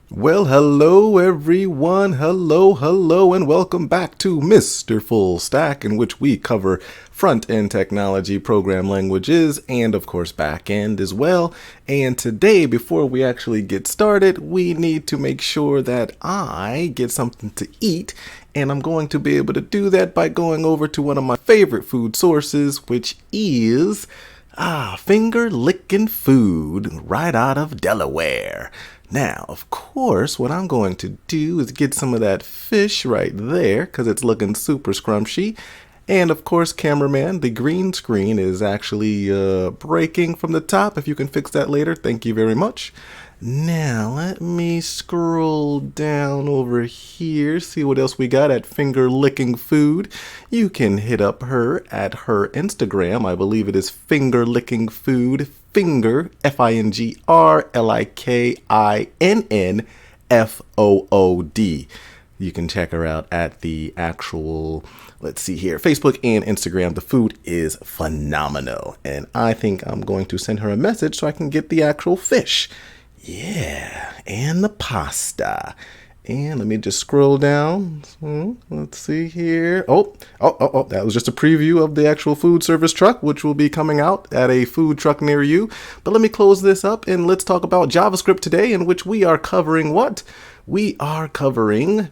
Well, hello everyone. Hello, and welcome back to Mr. Full Stack, in which we cover front-end technology, program languages, and of course back-end as well. And today, before we actually get started, we need to make sure that I get something to eat, and I'm going to be able to do that by going over to one of my favorite food sources, which is finger licking food right out of Delaware. Now, of course, what I'm going to do is get some of that fish right there because it's looking super scrumptious. And of course, cameraman, the green screen is actually breaking from the top. If you can fix that later, thank you very much. Now, let me scroll down over here, see what else we got at Finger Licking Food. You can hit up her at her Instagram. I believe it is Finger Licking Food. Finger, FINGRLIKINNFOOD. You can check her out at the actual, let's see here, Facebook and Instagram. The food is phenomenal. And I think I'm going to send her a message so I can get the actual fish. Yeah, and the pasta. And let me just scroll down. Let's see here. Oh, that was just a preview of the actual food service truck, which will be coming out at a food truck near you. But let me close this up and let's talk about JavaScript today, in which we are covering what? We are covering,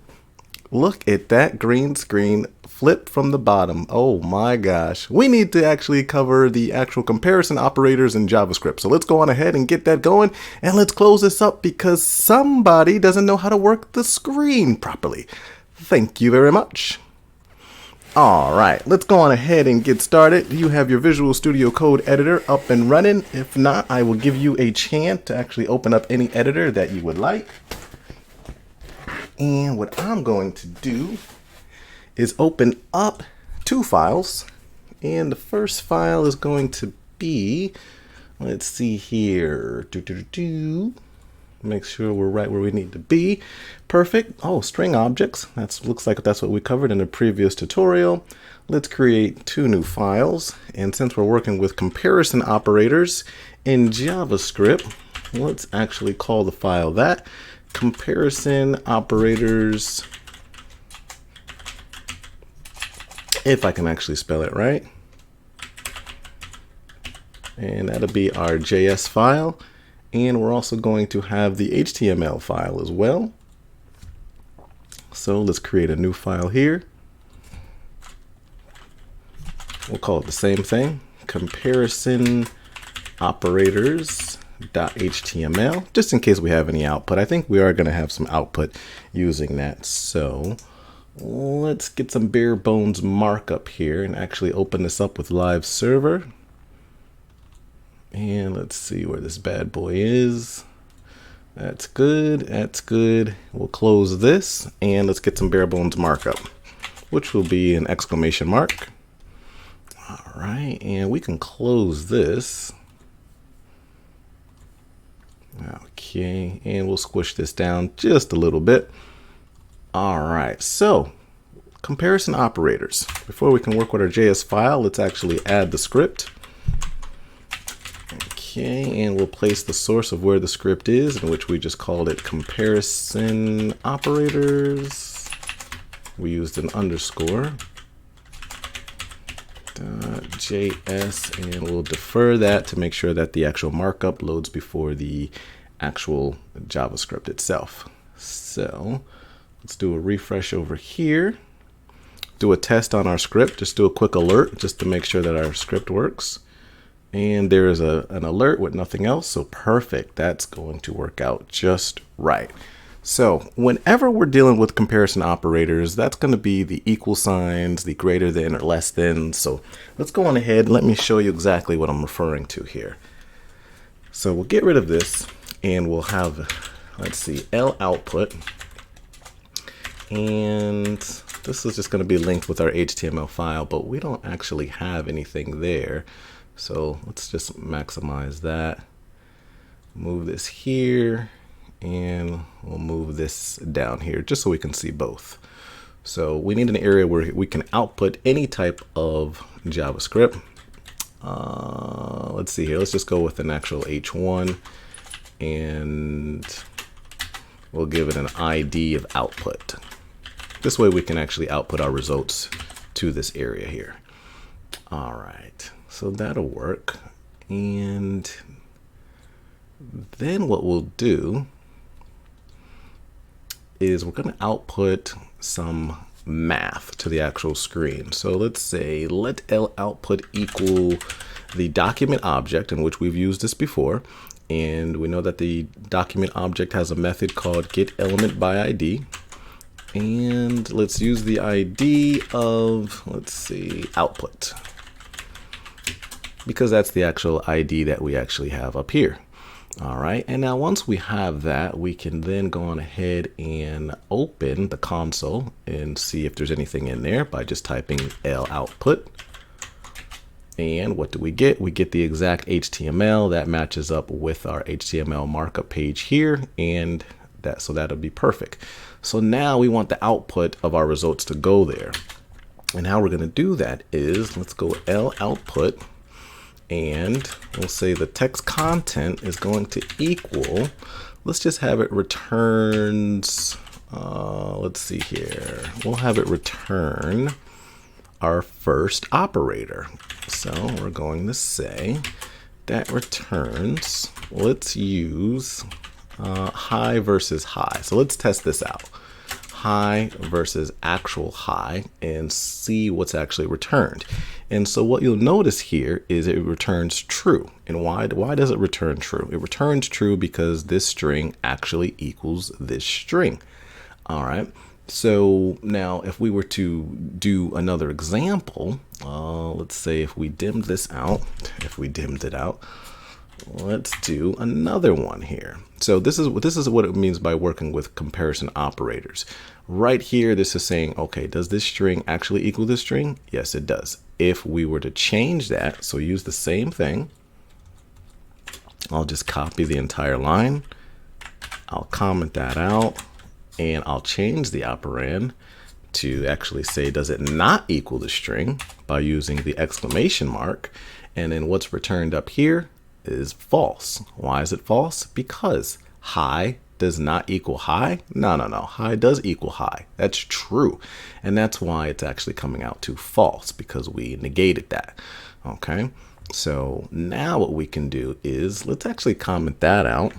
look at that green screen flip from the bottom. Oh my gosh. We need to actually cover the actual comparison operators in JavaScript. So let's go on ahead and get that going, and let's close this up because somebody doesn't know how to work the screen properly. Thank you very much. All right, let's go on ahead and get started. You have your Visual Studio Code editor up and running. If not, I will give you a chance to actually open up any editor that you would like. And what I'm going to do is open up two files. And the first file is going to be, let's see here. Make sure we're right where we need to be. Perfect. Oh, string objects. Looks like that's what we covered in the previous tutorial. Let's create two new files. And since we're working with comparison operators in JavaScript, let's actually call the file that. Comparison operators, if I can actually spell it right. And that'll be our JS file. And we're also going to have the HTML file as well. So let's create a new file here. We'll call it the same thing, comparison operators.html, just in case we have any output. I think we are going to have some output using that. So let's get some bare bones markup here and actually open this up with live server. And let's see where this bad boy is. That's good. That's good. We'll close this and let's get some bare bones markup, which will be an exclamation mark. All right. And we can close this. Okay. And we'll squish this down just a little bit. All right. So comparison operators. Before we can work with our JS file, let's actually add the script. Okay, and we'll place the source of where the script is, in which we just called it comparison operators. We used an underscore .js, and we'll defer that to make sure that the actual markup loads before the actual JavaScript itself. So let's do a refresh over here. Do a test on our script. Just do a quick alert just to make sure that our script works. And there is an alert with nothing else. So perfect. That's going to work out just right. So whenever we're dealing with comparison operators, that's going to be the equal signs, the greater than or less than. So let's go on ahead. Let me show you exactly what I'm referring to here. So we'll get rid of this and we'll have, let's see, L output. And this is just going to be linked with our HTML file, but we don't actually have anything there. So let's just maximize that. Move this here, and we'll move this down here just so we can see both. So we need an area where we can output any type of JavaScript. Let's see here. Let's just go with an actual H1, and we'll give it an ID of output. This way we can actually output our results to this area here. All right, so that'll work. And then what we'll do is we're going to output some math to the actual screen. So let's say let L output equal the document object, in which we've used this before. And we know that the document object has a method called getElementById. And let's use the ID of, let's see, output, because that's the actual ID that we actually have up here. All right, and now once we have that, we can then go on ahead and open the console and see if there's anything in there by just typing L output. And what do we get? We get the exact HTML that matches up with our HTML markup page here, and so that'll be perfect. So now we want the output of our results to go there. And how we're going to do that is, let's go L output, and we'll say the text content is going to equal, let's just have it returns, let's see here, we'll have it return our first operator. So we're going to say that returns, let's use high versus high. So let's test this out. High versus actual high, and see what's actually returned. And so what you'll notice here is it returns true. And why does it return true? It returns true because this string actually equals this string. All right. So now if we were to do another example, let's say if we dimmed this out, let's do another one here. So this is what it means by working with comparison operators. Right here, this is saying, okay, does this string actually equal this string? Yes, it does. If we were to change that, so use the same thing, I'll just copy the entire line. I'll comment that out, and I'll change the operand to actually say, does it not equal the string, by using the exclamation mark. And then what's returned up here is false. Why is it false? Because high does not equal high. No. High does equal high. That's true. And that's why it's actually coming out to false, because we negated that. Okay. So now what we can do is, let's actually comment that out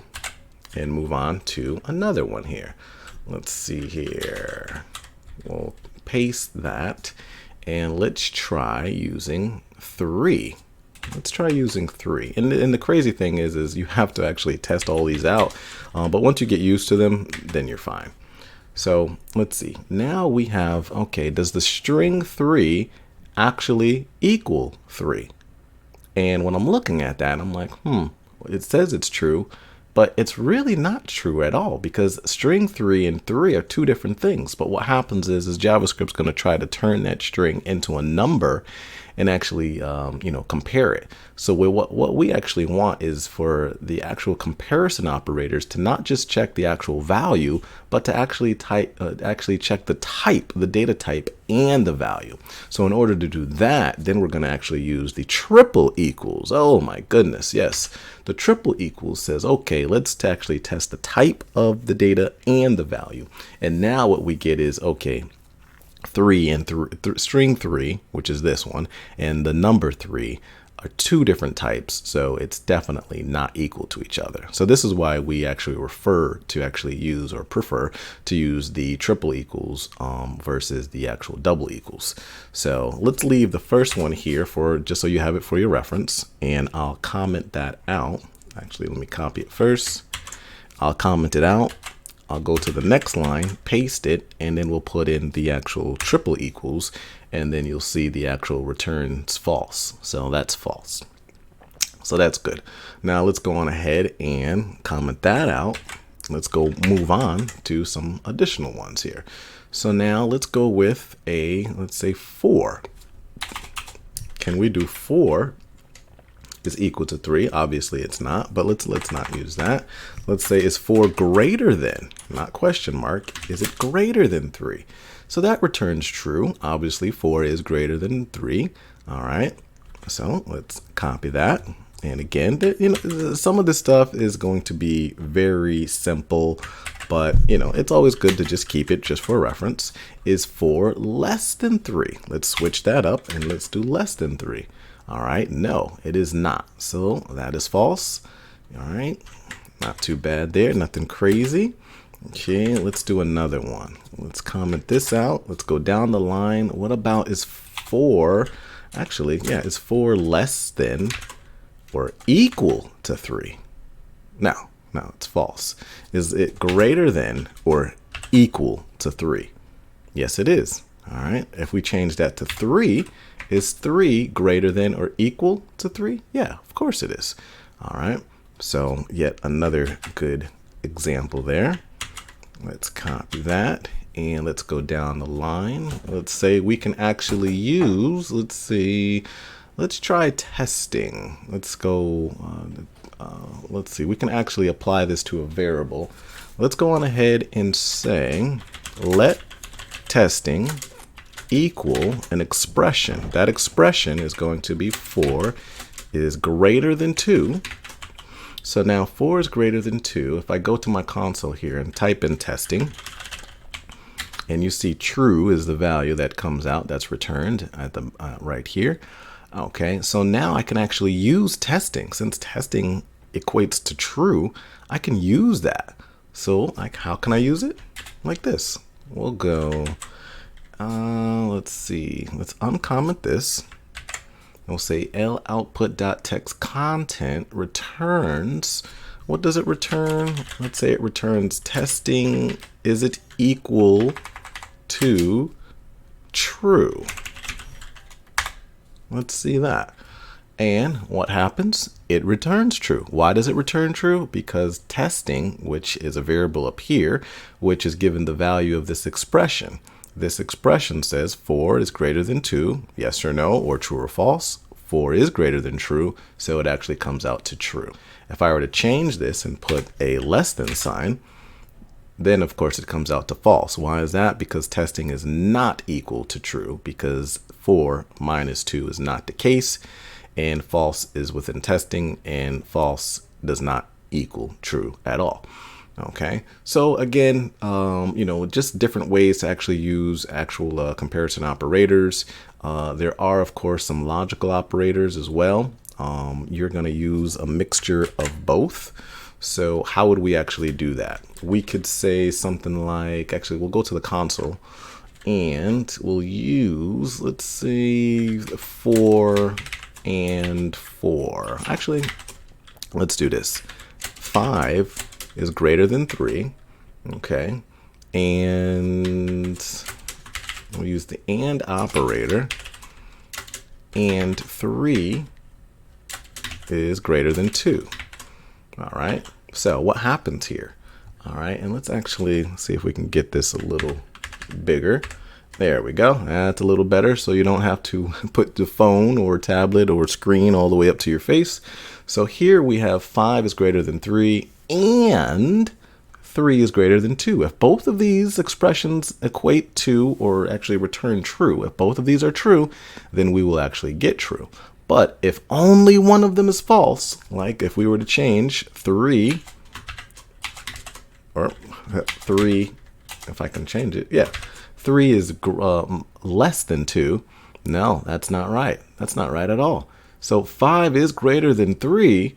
and move on to another one here. Let's see here. We'll paste that, and let's try using 3. Let's try using 3. And the crazy thing is you have to actually test all these out. But once you get used to them, then you're fine. So let's see. Now we have, okay, does the string 3 actually equal 3? And when I'm looking at that, I'm like, it says it's true, but it's really not true at all, because string 3 and 3 are two different things. But what happens is JavaScript's going to try to turn that string into a number and actually, compare it. So what we actually want is for the actual comparison operators to not just check the actual value, but to actually check the type, the data type, and the value. So in order to do that, then we're going to actually use the triple equals. Oh my goodness, yes. The triple equals says, okay, let's actually test the type of the data and the value. And now what we get is, okay, 3 and string 3, which is this one, and the number 3 are two different types, so it's definitely not equal to each other. So this is why we actually prefer to use the triple equals versus the actual double equals. So let's leave the first one here for just so you have it for your reference, and I'll comment that out. Actually, let me copy it first. I'll comment it out. I'll go to the next line, paste it, and then we'll put in the actual triple equals, and then you'll see the actual returns false. So that's false. So that's good. Now let's go on ahead and comment that out. Let's go move on to some additional ones here. So now let's go with let's say 4. Can we do 4 is equal to 3? Obviously it's not, but let's not use that. Let's say is 4 greater than, not question mark, is it greater than 3? So that returns true. Obviously 4 is greater than 3. All right, so let's copy that. And again, some of this stuff is going to be very simple, but it's always good to just keep it just for reference. Is 4 less than 3? Let's switch that up and let's do less than 3. All right, no, it is not. So that is false. All right, not too bad there, nothing crazy. Okay, let's do another one. Let's comment this out. Let's go down the line. What about is 4? Actually, yeah, is 4 less than or equal to 3? No, it's false. Is it greater than or equal to 3? Yes, it is. All right. If we change that to 3, is 3 greater than or equal to 3? Yeah, of course it is. All right. So yet another good example there. Let's copy that and let's go down the line. Let's say we can actually use, let's try testing. Let's go, let's see, we can actually apply this to a variable. Let's go on ahead and say, let testing equal an expression. That expression is going to be 4 is greater than 2. So now 4 is greater than 2. If I go to my console here and type in testing, and you see true is the value that comes out, that's returned at the right here. Okay, so now I can actually use testing. Since testing equates to true, I can use that. So like, how can I use it? Like this. We'll go, let's see, let's uncomment this. We'll say L output.text content returns. What does it return? Let's say it returns testing. Is it equal to true? Let's see that. And what happens? It returns true. Why does it return true? Because testing, which is a variable up here, which is given the value of this expression. This expression says 4 is greater than 2, yes or no, or true or false. 4 is greater than true, so it actually comes out to true. If I were to change this and put a less than sign, then of course it comes out to false. Why is that? Because testing is not equal to true, because 4 minus 2 is not the case, and false is within testing, and false does not equal true at all. Okay, so again, just different ways to actually use actual comparison operators. There are, of course, some logical operators as well. You're going to use a mixture of both. So how would we actually do that? We could say something like, actually, we'll go to the console and we'll use, let's see, 4 and 4. Actually, let's do this. 5 is greater than 3, okay, and we'll use the AND operator, and 3 is greater than 2. All right, so what happens here? All right, and let's actually see if we can get this a little bigger. There we go. That's a little better, so you don't have to put the phone or tablet or screen all the way up to your face. So here we have 5 is greater than 3 and 3 is greater than 2. If both of these expressions equate to or actually return true, if both of these are true, then we will actually get true. But if only one of them is false, like if we were to change 3, or 3, if I can change it, yeah, 3 is less than 2. No, that's not right. That's not right at all. So 5 is greater than 3,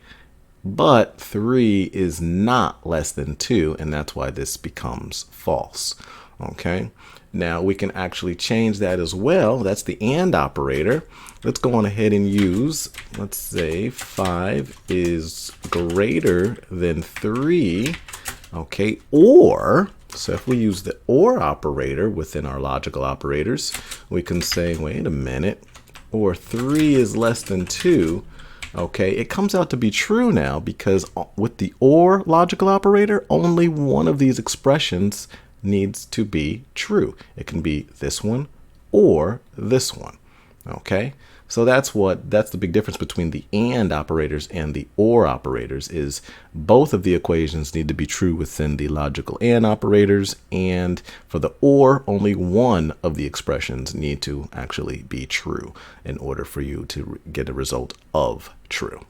but 3 is not less than 2, and that's why this becomes false. Okay, now we can actually change that as well. That's the AND operator. Let's go on ahead and use, let's say 5 is greater than 3, okay, or, so if we use the OR operator within our logical operators, we can say, wait a minute, or 3 is less than 2. Okay, it comes out to be true now because with the OR logical operator, only one of these expressions needs to be true. It can be this one or this one. Okay, so that's the big difference between the AND operators and the OR operators is both of the equations need to be true within the logical AND operators, and for the OR, only one of the expressions need to actually be true in order for you to get a result of true.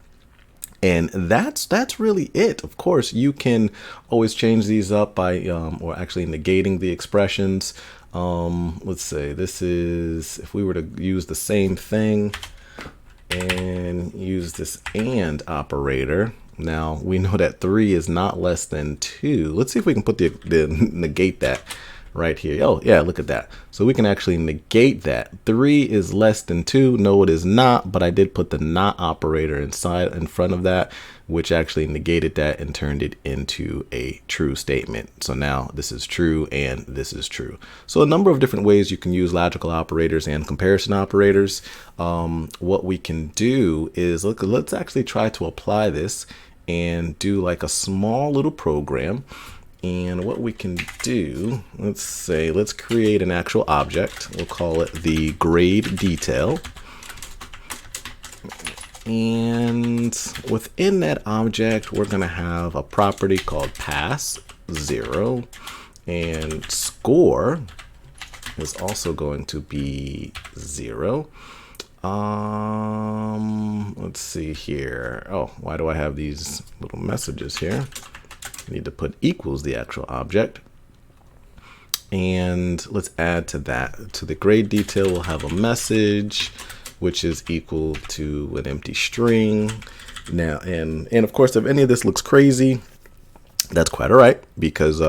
And that's really it. Of course, you can always change these up by or actually negating the expressions. Let's say this is, if we were to use the same thing and use this AND operator. Now we know that 3 is not less than 2. Let's see if we can put the negate that right here. Oh yeah, look at that. So we can actually negate that. 3 is less than 2. No, it is not, but I did put the not operator in front of that, which actually negated that and turned it into a true statement. So now this is true and this is true. So a number of different ways you can use logical operators and comparison operators. What we can do is let's actually try to apply this and do like a small little program. And what we can do, let's create an actual object. We'll call it the grade detail. And within that object, we're going to have a property called pass 0, and score is also going to be 0. Let's see here. Oh, why do I have these little messages here? I need to put equals the actual object. And let's add to that. To the grade detail, we'll have a message, which is equal to an empty string. Now, and of course, if any of this looks crazy, that's quite all right, because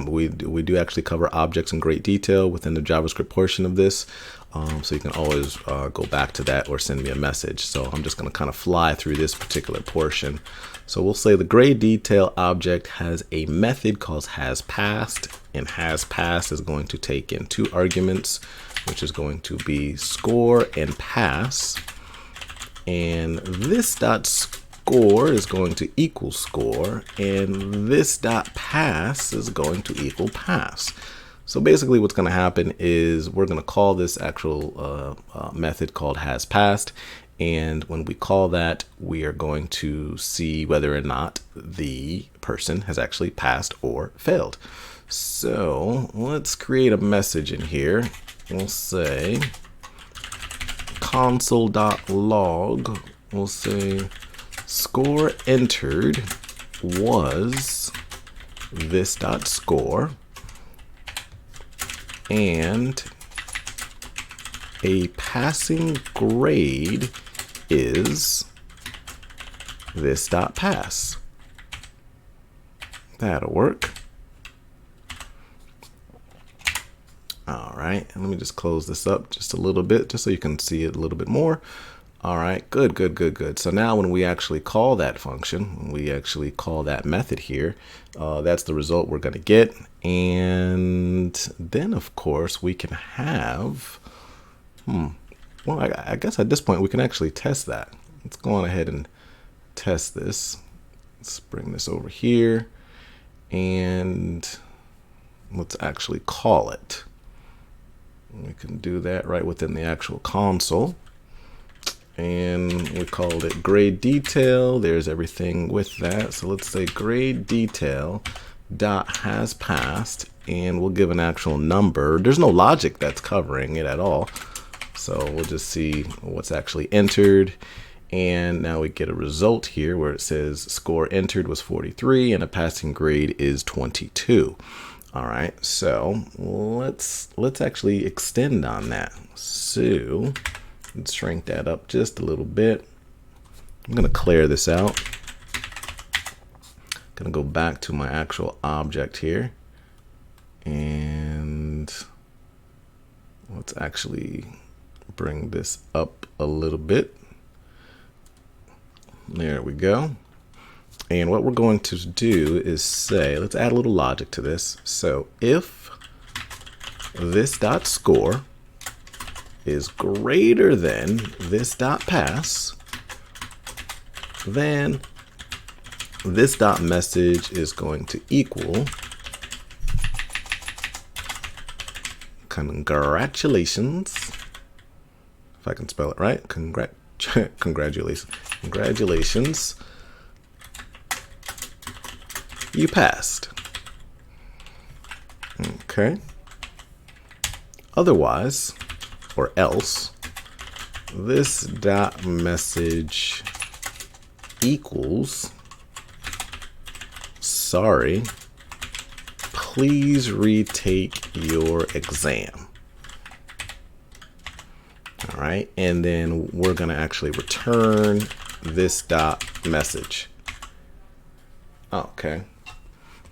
we do actually cover objects in great detail within the JavaScript portion of this. So you can always go back to that or send me a message. So I'm just going to kind of fly through this particular portion. So we'll say the grade detail object has a method called hasPassed, and hasPassed is going to take in 2 arguments, which is going to be score and pass. And this dot score is going to equal score, and this dot pass is going to equal pass. So basically what's going to happen is we're going to call this actual method called hasPassed, and when we call that, we are going to see whether or not the person has actually passed or failed. So let's create a message in here. We'll say console.log. We'll say score entered was this dot score, and a passing grade is this dot pass. That'll work. All right, and let me just close this up just a little bit, just so you can see it a little bit more. All right, good. So now when we actually call that function, when we actually call that method here, that's the result we're going to get. And then, of course, we can have, well, I guess at this point we can actually test that. Let's go on ahead and test this. Let's bring this over here, and let's actually call it. We can do that right within the actual console. And we called it grade detail. There's everything with that. So let's say grade detail dot has passed, and we'll give an actual number. There's no logic that's covering it at all. So we'll just see what's actually entered. And now we get a result here where it says score entered was 43 and a passing grade is 22. All right, so let's actually extend on that. So let's shrink that up just a little bit. I'm gonna clear this out. Gonna go back to my actual object here, and let's actually bring this up a little bit. There we go. And what we're going to do is say, let's add a little logic to this. So if this dot score is greater than this dot pass, then this dot message is going to equal congratulations, if I can spell it right, congratulations, you passed. Okay. Otherwise, or else, this dot message equals, sorry, please retake your exam. All right, and then we're going to actually return this dot message. Okay.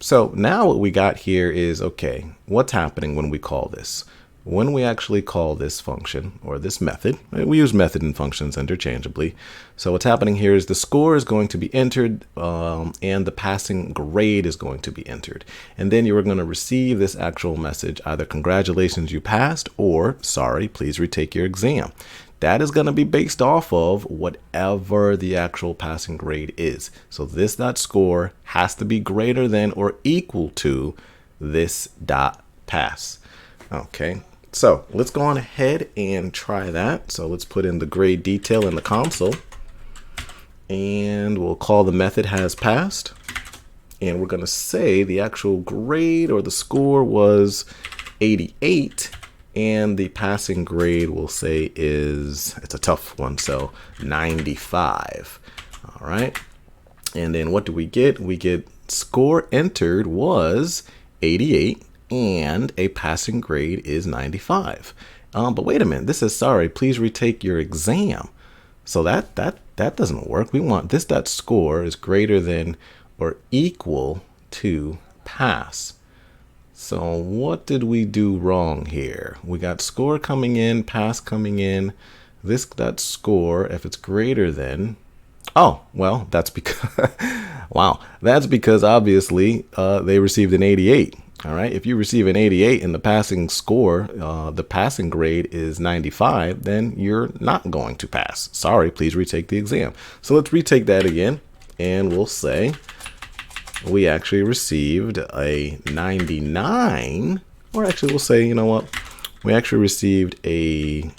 So now what we got here is, okay, what's happening when we call this? When we actually call this function or this method, we use method and functions interchangeably. So what's happening here is the score is going to be entered and the passing grade is going to be entered. And then you're going to receive this actual message, either congratulations, you passed, or sorry, please retake your exam. That is going to be based off of whatever the actual passing grade is. So this dot score has to be greater than or equal to this dot pass. Okay, so let's go on ahead and try that. So let's put in the grade detail in the console and we'll call the method has passed. And we're going to say the actual grade or the score was 88. And the passing grade we'll say is, it's a tough one, so 95. All right. And then what do we get? We get score entered was 88 and a passing grade is 95. But wait a minute, this is sorry, please retake your exam. So that doesn't work. We want this dot score is greater than or equal to pass. So what did we do wrong here? We got score coming in, pass coming in. This dot score, if it's greater than, oh, well, that's because, wow, that's because obviously they received an 88. All right, if you receive an 88 and the passing score, the passing grade is 95, then you're not going to pass. Sorry, please retake the exam. So let's retake that again, and we'll say, we actually received a 99, or actually we'll say, you know what, we actually received a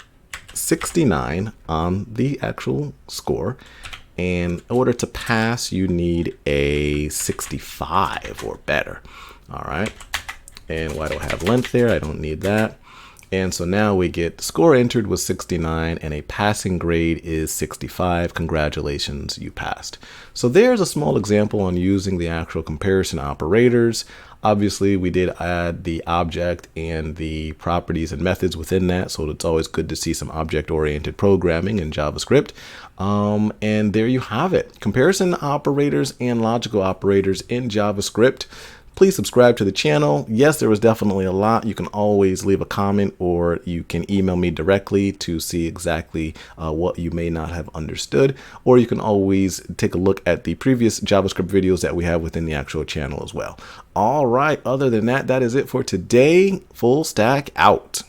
69 on the actual score. And in order to pass, you need a 65 or better. All right. And why do I have length there? I don't need that. And so now we get score entered was 69 and a passing grade is 65. Congratulations, you passed. So there's a small example on using the actual comparison operators. Obviously, we did add the object and the properties and methods within that. So it's always good to see some object-oriented programming in JavaScript. And there you have it. Comparison operators and logical operators in JavaScript. Please subscribe to the channel. Yes, there was definitely a lot. You can always leave a comment or you can email me directly to see exactly what you may not have understood. Or you can always take a look at the previous JavaScript videos that we have within the actual channel as well. All right, other than that, that is it for today. Full stack out.